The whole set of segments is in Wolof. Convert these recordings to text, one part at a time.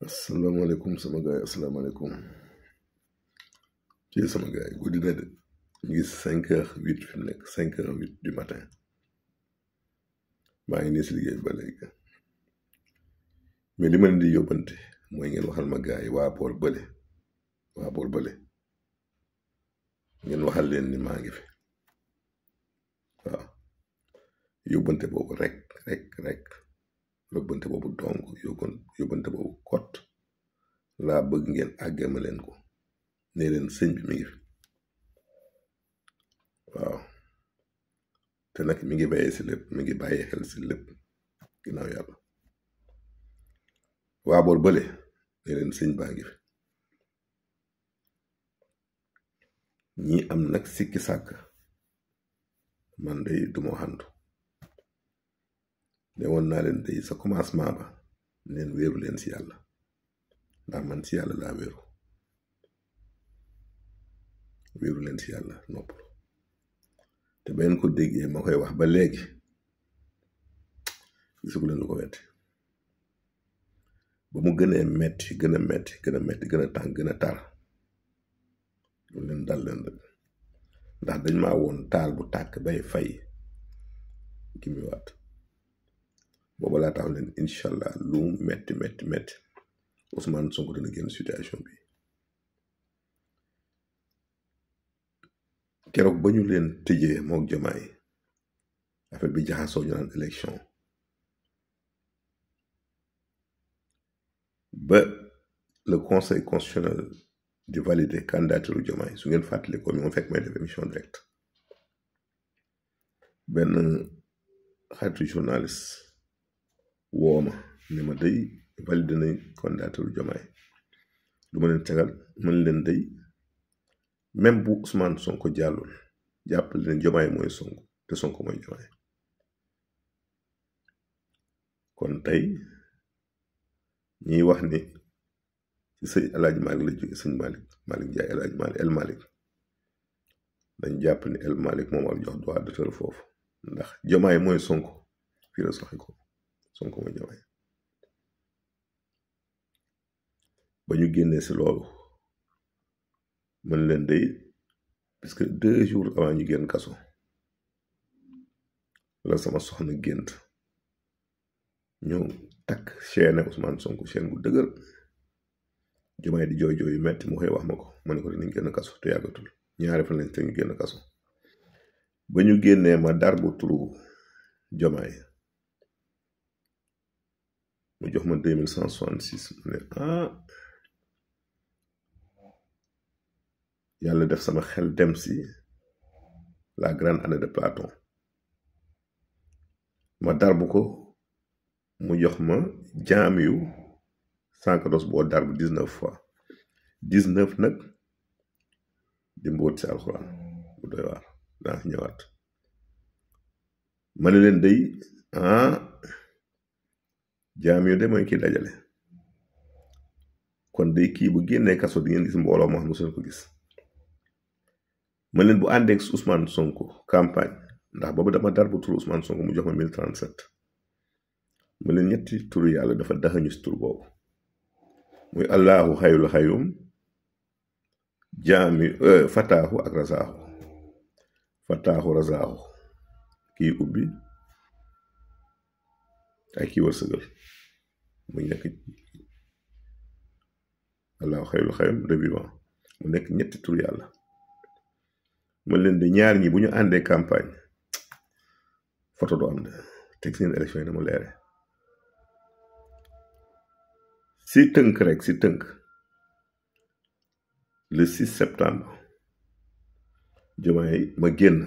asalaamaaleykum sama gaay asalaamaaleykum ci sama gaay guddi na de ñu ngi 5h08 fi mu nekk 5h08 du matin maa ngi nii si liggéey ba léegi mais li ma leen di yóbbante mooy ngeen waxal ma gaay waa boor bële ngeen waxal leen ni maa ngi fi waaw yóbbante boobu rek yóbbante boobu dong yóbbante boobu kot laa bëgg ngeen àggama leen ko ne leen sëñ bi mi ngi fi waaw te nag mi ngi bàyyee si lépp mi ngi bàyyee xel si lépp ginnaaw yàlla waa boor bële ne leen sëñ baa ngi fi ñi am nag sikki sàkk man day duma xantu ne woon naa leen day sa commencement ba neen wéeru leen si yàlla ndax man si yàlla laa wéeru leen si yàlla noppalu te ba ngeen ko déggee ma koy wax ba léegi gisagu leen lu ko wetti ba mu gën a metti gën a tàng gën a tar lu leen dal leen rek ndax dañ maa woon taal bu tàkk bay fay gimiwaat booba laa tax leen incha allah lu metti Ousmane Sonko dina génn situation bi keroog ba ñu leen tëjee mook Diomaye affaire bi jaxasoo ñu naan élection ba le conseil constitutionnel di valider candidature Diomaye su ngeen fàttali ko mi moom fekk may def émission direct benn xaritu journaliste wooma ne ma day validé nañ candidature Diomaye lu ma leen tegal mën leen day même bu Ousmane Sonko jàllul jàppale leen Diomaye mooy Sonko te Sonko mooy Diomaye kon tey ñiy wax ni ci sëñ El Hadj Malick la jóge sëñ Malick Ndiaye El Hadj Malick El Malick dañ jàpp ni El Malick moom war jox droit d'auteur foofu ndax Diomaye mooy Sonko fii la soxi ko Sonko mooy Diomaye ba ñu génnee si loolu mën leen day puisque 2 jours avant ñu génn kaso la sama soxna gént ñëw takk chaîne Ousmane Sonko chaîne bu dëgër Diomaye di jooy yu metti mu xëy wax ma ko ma ne ko dinañ génn kaso te yàggatul ñaari fan lañ te ñu génn kaso ba ñu génnee ma dar bu turu Diomaye mu jox ma 2166 mu ne yàlla def sama xel dem si la grande année de Platon ma darbu ko mu jox ma jaam yu 114 boo darbu 19 fois 19 nag di mbóot si alxuraan bu doy waar daa ñëwaat ma ne leen day jaam yu de mooy kii dajale kon day kii bu génnee kaso di ngeen gis mbooloo moo xam ne suñu ko gis ma leen bu àndeek Ousmane Sonko campagne ndax boobu dama dar bu turu Ousmane Sonko mu jox ma 1037 ma leen ñetti turu yàlla dafa daxañu si tur boobu muy allahu xayul xayum jaami fataaxu ak razaaxu kii ubbi ay kii wërsëgal muy nekk allahu xayul xayum revivant mu nekk ñetti turu yàlla ma leen di ñaar ñi bu ñu àndee campagne photo do am de teg seen élection yi dama leere si tënk le 6 septembre Diomaye ma génn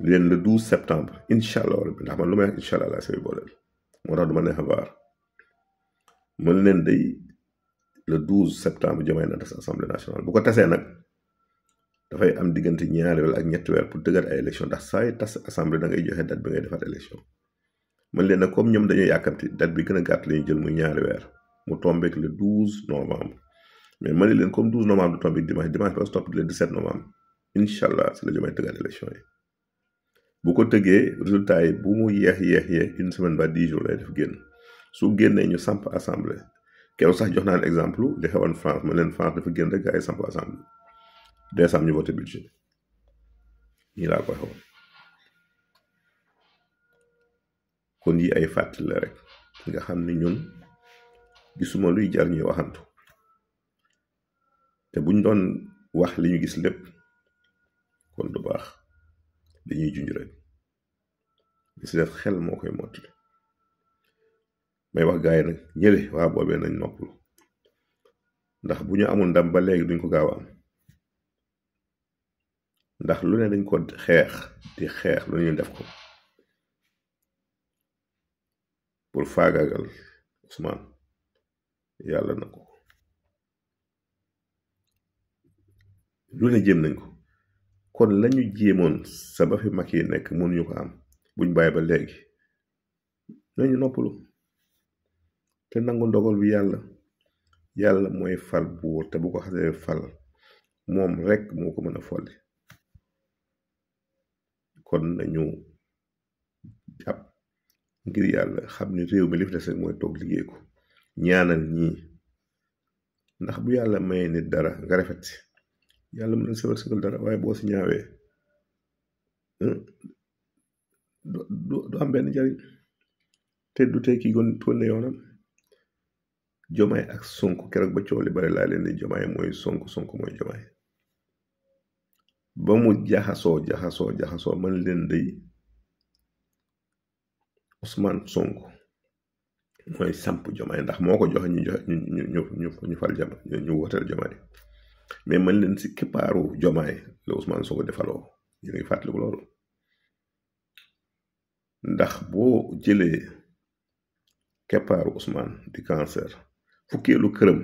leen le 12 septembre incha allah rabbi ndax man lu may wax incha allah laa say booleel moo tax du ma neex a vaar mën leen day le 12 septembre Diomaye na tas assemblée nationale bu ko tasee nag dafay am diggante ñaari weer ak ñetti weer pour dëgër ay élection ndax saa yu tas assemblée da ngay joxe date bi ngay defaat élection mën leen nag comme ñoom dañoo yàkkamti date bi gën a gàtt la ñuy jël muy ñaari weer mu tombeek le 12 novembre mais ma ne leen comme 12 novembre du tombeek dimanche ba topp le 17 novembre incha allah si la Diomaye tëggaat élection yi bu ko tëggee résultat yi bu mu yeex une semaine ba 10 jours lay def génn su génnee ñu samp assemblée keroog sax jox naan exemple li xewoon France ma leen France dafa génn rek gars yi samp assemblée décembre ñu voté budget ñii laa koy xewoon kon yi ay fàttali la rek nga xam ni ñun gisuma luy jar ñuy waxantu te buñ doon wax li ñu gis lépp kon du baax dañuy junj rek li si def xel moo koy mottali may wax gars yi nag ñële waa boobee nañ noppalu ndax bu ñu amul ndam ba léegi duñ ko gaaw a am ndax lu ne dañ ko xeex di xeex lu ñu def ko pour faagaagal Ousmane yàlla na ko lu ne jéem nañ ko kon lañu jéemoon sa ba fi mag yi nekk mënuñu ko am buñ bàyyi ba léegi nañu noppalu te nangu ndogal bi yàlla mooy fal buur te bu ko xasee fal moom rek moo ko mën a folli kon nañu jàpp ngir yàlla xam ni réew mi li fi des rek mooy toog liggéey ko ñaanal ñii ndax bu yàlla may nit dara nga rafet si yàlla mën na si wërsëgal dara waaye boo si ñaawee du am benn njariñ te du tey ki gon ne yoonam Jomaay ak Sonko keroog ba coow li bari laa leen ni Jomaay mooy Sonko mooy Jomaay ba mu jaxasoo man leen day Ousmane Sonko mooy samp Jomaay ndax moo ko joxe ñu fal Jomaay ñu woteel Jomaay mais man leen si kippaaru Jomaay la Ousmane Sonko defaloo ñu ngi fàttaliku loolu ndax boo jëlee keppaaru Ousmane di cancer fukkeelu këram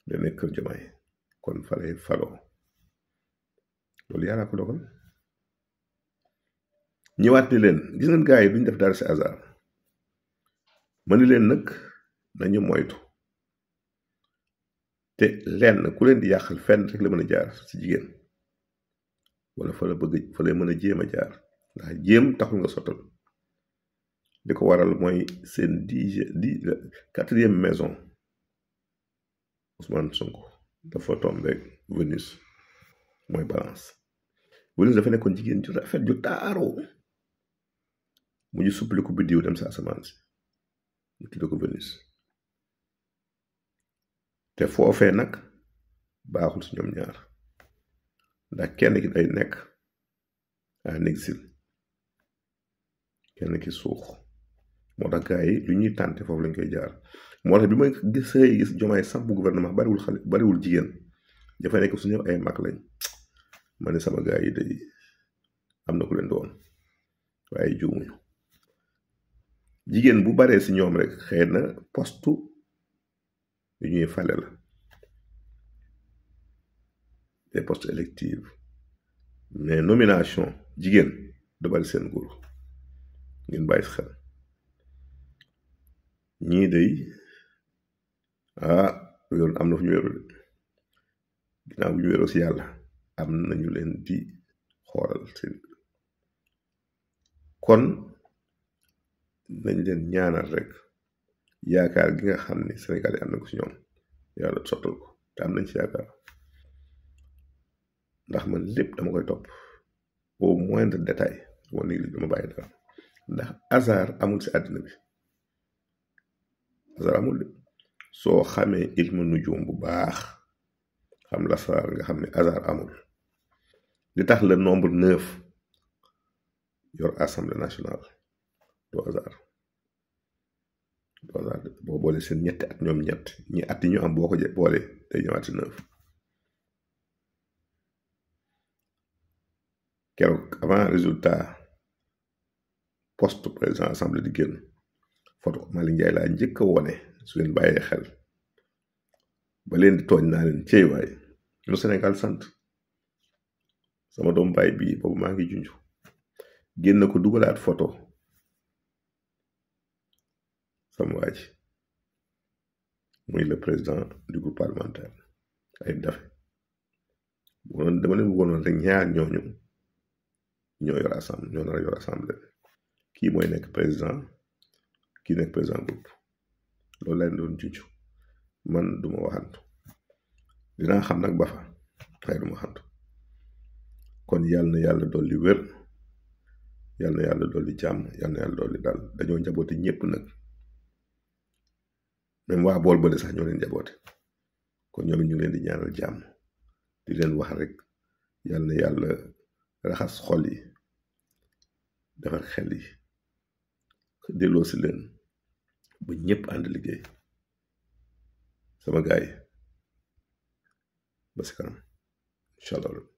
da nekk kër Jomaay kon fa lay faloo loolu yàlla ko dogal ñëwaat ni leen gis ngeen gars yi duñ def dara si hasard ma ni leen nag nañu moytu te lenn ku leen di yàqal fenn rek la mën a jaar ci jigéen wala fa lay mën a jéem a jaar ndax jéem taxul nga sottal li ko waral mooy seen quatrième maison Ousmane Sonko dafa tombé Vénus mooy balance Vénus dafa nekkoon jigéen ju rafet ju taaroo mu ñu suppali ko biddiw dem sa asamaan si ñu tudde ko Vénus te foofee nag baaxul si ñoom ñaar ndax kenn ki day nekk en exil kenn ki suux moo tax gars yi lu ñuy tànte foofu lañ koy jaar moo tax bi ma gis Jomaay samp gouvernement bariwul jigéen dafa nekk su ñëw ay mag lañ ma ne sama gars yi day am na ku leen doon waaye juumuñu jigéen bu baree si ñoom rek xëy na postu yu ñuy fale la des postes électifs mais nomination jigéen du bari seen nguur ngeen bàyyi si xel ñii day yoon am na fu ñu wéeru de ginnaaw bu ñu wéeroo si yàlla am nañu leen di xoolal seen kon nañ leen ñaanal rek yaakaar gi nga xam ni Sénégal yi am na ko si ñoom yàlla sottal ko te am nañ si yaakaar ndax man lépp dama koy topp au moindre détail dama néglige dama bàyyi dara ndax hasard amul si àddina bi hasard amul de soo xamee ilmu nujum bu baax xam la saar nga xam ne hasard amul li tax le nombre 9 yor assemblée nationale du hasard boo boole seen ñetti at ñoom ñett ñi at yi ñu am boo ko boole day ñëwaat si 9 keroog avant résultat poste président assemblée di génn photo Malick Ndiaye laa njëkk a wone su leen bàyyee xel ba leen di tooñ naa leen cey waay ñu Sénégal sant sama doom baay bii boobu maa ngi junj génn ko dugalaat photo sama waa ji muy le président du groupe parlementaire Ayib Daffé dama leen bëggoon rek ñaar ñooñu ñoo yor assemblée ñoo nar a yor assemblée kii mooy nekk président kii nekk président groupe loolu lañ doon junj man duma waxantu dinaa xam nag ba fa xëy duma waxantu kon yàlla na yàlla dolli wér yàlla na yàlla dolli jàmm yàlla na yàlla dolli daal dañoo njaboote ñëpp nag même waa bool bële sax ñoo leen njaboote kon ñoom it ñu leen di ñaanal jàmm di leen wax rek yàlla na yàlla raxas xol yi defar xel yi delloo si leen ba ñëpp ànd liggéey sama gaay ba si kanam incha allah.